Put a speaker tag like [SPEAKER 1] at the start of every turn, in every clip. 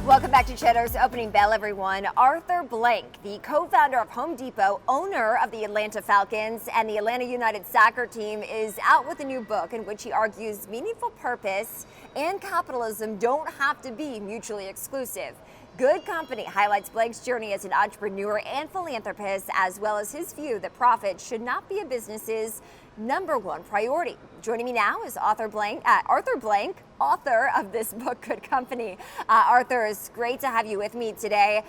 [SPEAKER 1] Welcome back to Cheddar's Opening Bell, everyone. Arthur Blank, the co-founder of Home Depot, owner of the Atlanta Falcons and the Atlanta United soccer team, is out with a new book in which he argues meaningful purpose and capitalism don't have to be mutually exclusive. Good Company highlights Blank's journey as an entrepreneur and philanthropist, as well as his view that profit should not be a business's number one priority. Joining me now is Arthur Blank, author of this book, Good Company. Arthur, it's great to have you with me today.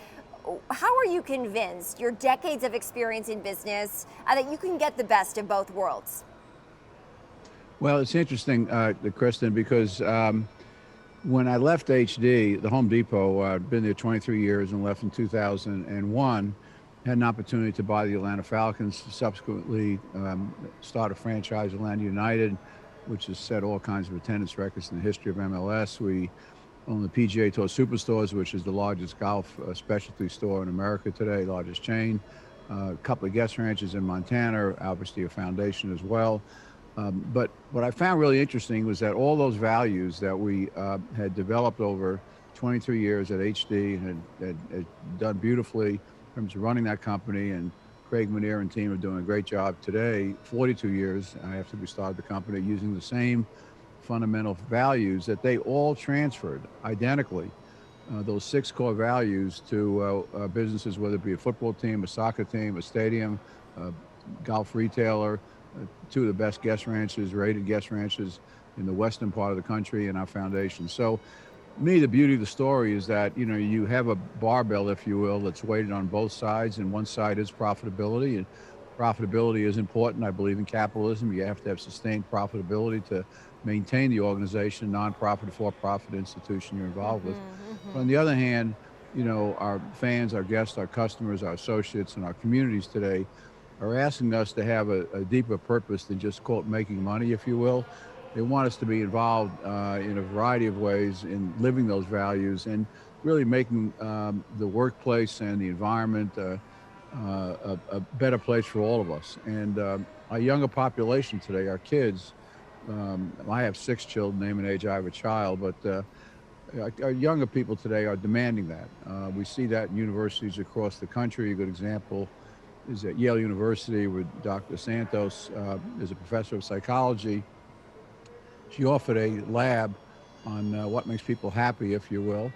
[SPEAKER 1] How are you convinced, your decades of experience in business, that you can get the best of both worlds?
[SPEAKER 2] Well, it's interesting, Kristen, because when I left HD, the Home Depot, I'd been there 23 years and left in 2001, had an opportunity to buy the Atlanta Falcons, subsequently start a franchise, Atlanta United, which has set all kinds of attendance records in the history of MLS. We own the PGA Tour Superstores, which is the largest golf specialty store in America today, largest chain. A couple of guest ranches in Montana, obviously a foundation as well. But what I found really interesting was that all those values that we had developed over 23 years at HD and had done beautifully in terms of running that company, and Craig Manier and team are doing a great job today, 42 years after we started the company, using the same fundamental values that they all transferred identically, those 6 core values to businesses, whether it be a football team, a soccer team, a stadium, a golf retailer, 2 of the best guest ranches, rated guest ranches in the western part of the country, and our foundation. So me, the beauty of the story is that, you know, you have a barbell, if you will, that's weighted on both sides, and one side is profitability, and profitability is important. I believe in capitalism. You have to have sustained profitability to maintain the organization, non-profit, for-profit institution you're involved with. But on the other hand, you know, our fans, our guests, our customers, our associates, and our communities today are asking us to have a deeper purpose than just, quote, making money, if you will. They want us to be involved in a variety of ways in living those values and really making the workplace and the environment a better place for all of us. And our younger population today, our kids, I have 6 children, name and age, I have a child, but our younger people today are demanding that. We see that in universities across the country. A good example is at Yale University, where Dr. Santos is a professor of psychology. She offered a lab on what makes people happy, if you will.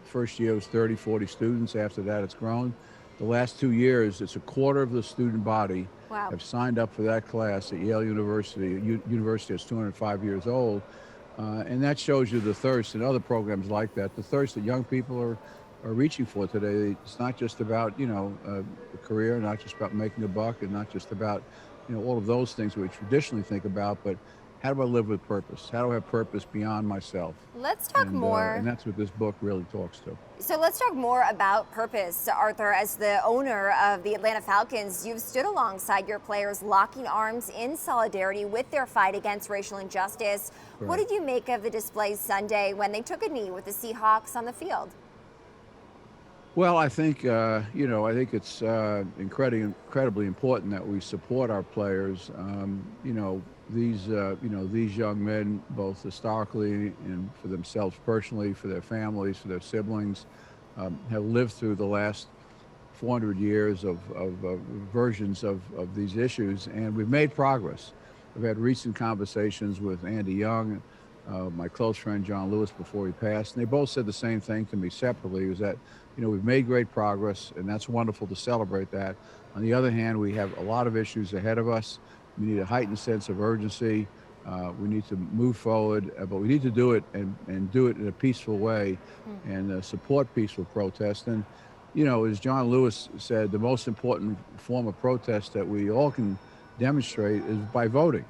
[SPEAKER 2] First year was 30, 40 students. After that, it's grown. The last 2 years, it's a quarter of the student body have signed up for that class at Yale University. University is 205 years old. And that shows you the thirst, and other programs like that, the thirst that young people are reaching for today. It's not just about, you know, a career, not just about making a buck, and not just about, you know, all of those things we traditionally think about, but how do I live with purpose? How do I have purpose beyond myself?
[SPEAKER 1] Let's talk more.
[SPEAKER 2] And that's what this book really talks to.
[SPEAKER 1] So let's talk more about purpose, Arthur. As the owner of the Atlanta Falcons, you've stood alongside your players, locking arms in solidarity with their fight against racial injustice. Right. What did you make of the displays Sunday when they took a knee with the Seahawks on the field?
[SPEAKER 2] Well, I think, I think it's incredibly important that we support our players. These young men, both historically and for themselves personally, for their families, for their siblings, have lived through the last 400 years of versions of these issues, and we've made progress. I've had recent conversations with Andy Young, my close friend John Lewis, before he passed, and they both said the same thing to me separately, was that, you know, we've made great progress, and that's wonderful to celebrate that. On the other hand, we have a lot of issues ahead of us. We need a heightened sense of urgency. We need to move forward, but we need to do it and do it in a peaceful way and support peaceful protest. And, you know, as John Lewis said, the most important form of protest that we all can demonstrate is by voting.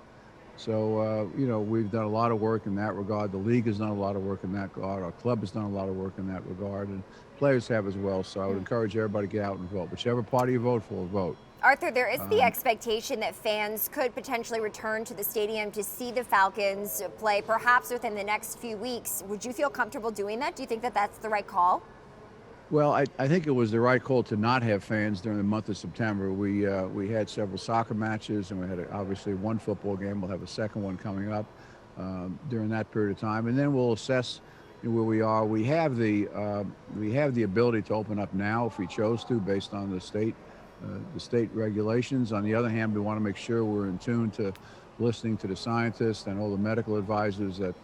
[SPEAKER 2] So, we've done a lot of work in that regard. The league has done a lot of work in that regard. Our club has done a lot of work in that regard, and players have as well. So I would encourage everybody to get out and vote. Whichever party you vote for, vote.
[SPEAKER 1] Arthur, there is the expectation that fans could potentially return to the stadium to see the Falcons play, perhaps within the next few weeks. Would you feel comfortable doing that? Do you think that that's the right call?
[SPEAKER 2] Well, I think it was the right call to not have fans during the month of September. We had several soccer matches, and we had obviously one football game. We'll have a second one coming up during that period of time, and then we'll assess where we are. We have the ability to open up now if we chose to, based on the state regulations. On the other hand, we want to make sure we're in tune to listening to the scientists and all the medical advisors at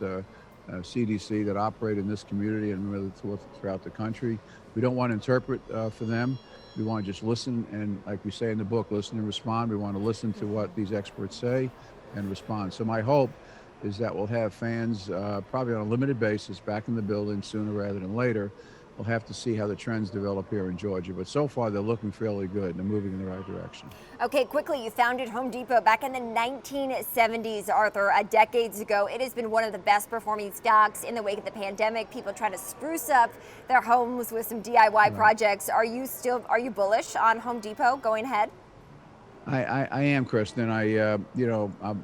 [SPEAKER 2] CDC that operate in this community and really throughout the country. We don't want to interpret for them. We want to just listen, and like we say in the book, listen and respond. We want to listen to what these experts say and respond. So my hope is that we'll have fans probably on a limited basis back in the building sooner rather than later. We'll have to see how the trends develop here in Georgia, but so far they're looking fairly good. They're moving in the right direction.
[SPEAKER 1] Okay, quickly, you founded Home Depot back in the 1970s, Arthur, decades ago. It has been one of the best performing stocks in the wake of the pandemic. People trying to spruce up their homes with some DIY projects. Are you bullish on Home Depot going ahead?
[SPEAKER 2] I am, Kristen. I'm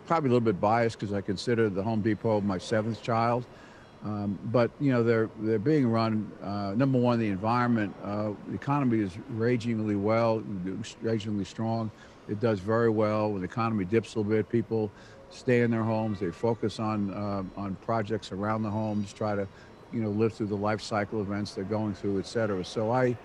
[SPEAKER 2] probably a little bit biased because I consider the Home Depot my seventh child. But they're being run. Number one, the environment, the economy is ragingly strong. It does very well. When the economy dips a little bit, people stay in their homes. They focus on projects around the homes, try to live through the life cycle events they're going through, et cetera. So and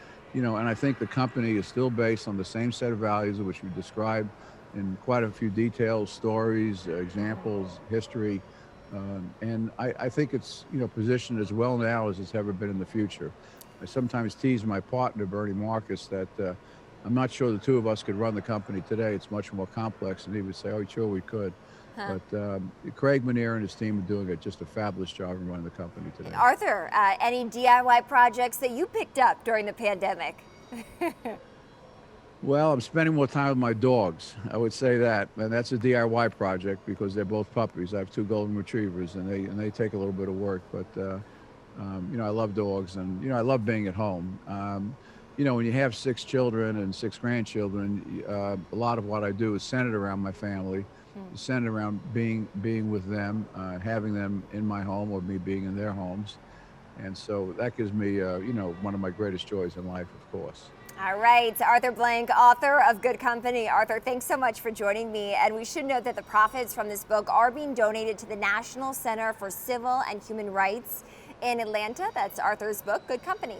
[SPEAKER 2] I think the company is still based on the same set of values which we described in quite a few details, stories, examples, history. And I think it's positioned as well now as it's ever been in the future. I sometimes tease my partner, Bernie Marcus, that I'm not sure the two of us could run the company today. It's much more complex. And he would say, oh, sure we could. But Craig Manier and his team are doing just a fabulous job in running the company today.
[SPEAKER 1] Arthur, any DIY projects that you picked up during the pandemic?
[SPEAKER 2] Well, I'm spending more time with my dogs. I would say that, and that's a DIY project because they're both puppies. I have two golden retrievers, and they take a little bit of work. But I love dogs, and I love being at home. When you have 6 children and 6 grandchildren, a lot of what I do is centered around my family, centered around being with them, having them in my home or me being in their homes, and so that gives me one of my greatest joys in life, of course.
[SPEAKER 1] All right, Arthur Blank, author of Good Company. Arthur, thanks so much for joining me. And we should note that the profits from this book are being donated to the National Center for Civil and Human Rights in Atlanta. That's Arthur's book, Good Company.